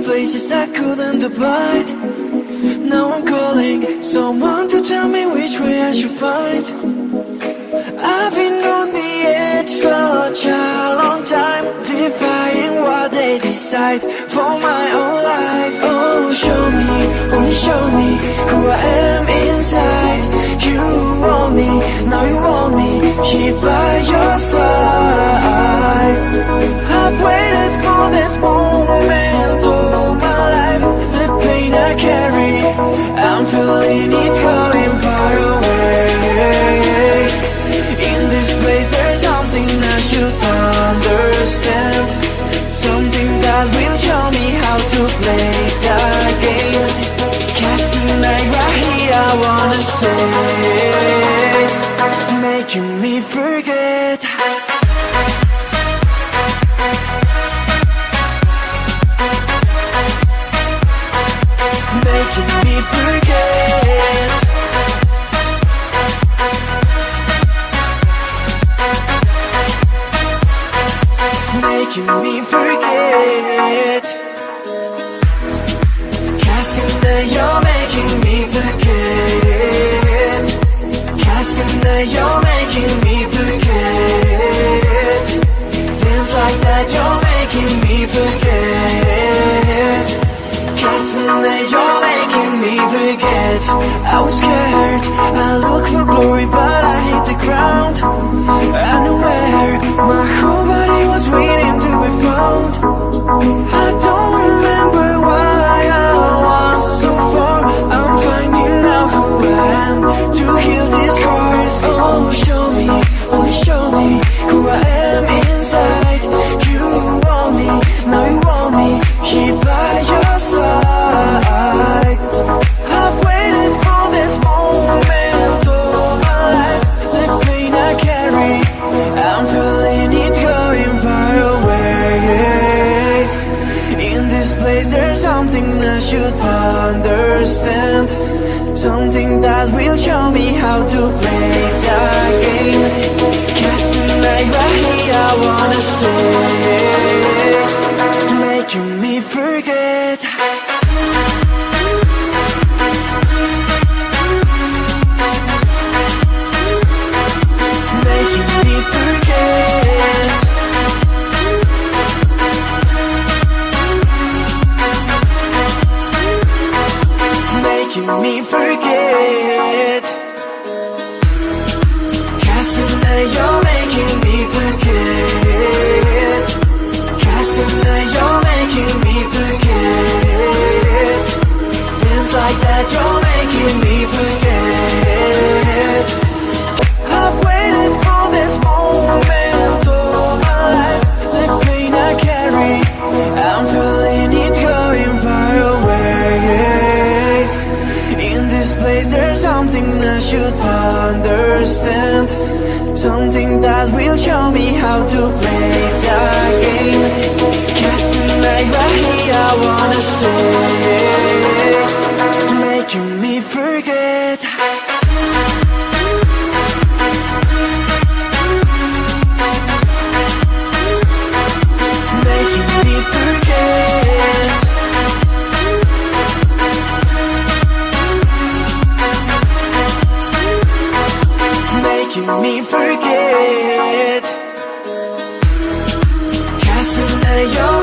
places I couldn't abide. Now I'm calling someone to tell me which way I should find. I've been on the edge such a long time, defying what they decide for my own life. Oh, show me, only show me who I am inside. You want me, now you want me here by your side. I've waited for this moment all my life. The pain I carry, I'm feeling it going far away. In this place there's something I should understand, something that will show me how to play the game. Casting light right here, I wanna say, making me forget. Making me forget. Making me forget. Casting that you're making me forget. Casting that you're making me forget. Things like that you're making me forget. Casting that you're making me forget. I was scared, I looked for glory but I hit the ground. Unaware, my whole body was waiting to be found. I don't remember why I was so far. I'm finding out who I am to heal these scars. Oh, show me, only show me who I am inside. You want me, now you want me here by your side. I've waited for this moment all my life. The pain I carry, I'm feeling it going far away. In this place there's something I should understand, something that will show me how to play the game. Casting light right here, I wanna say, making me forget. Making me forget. Making me forget. Casting that you're making me forget. Casting that you're making me forget. Things like that you're making me forget. I've waited for this moment all my life. The pain I carry, I'm feeling it going far away. In this place there's something I should understand, something that will show me how to play the game. Casting light right here, I wanna say, making me forget. Making me forget. Making me forget. Casting that you're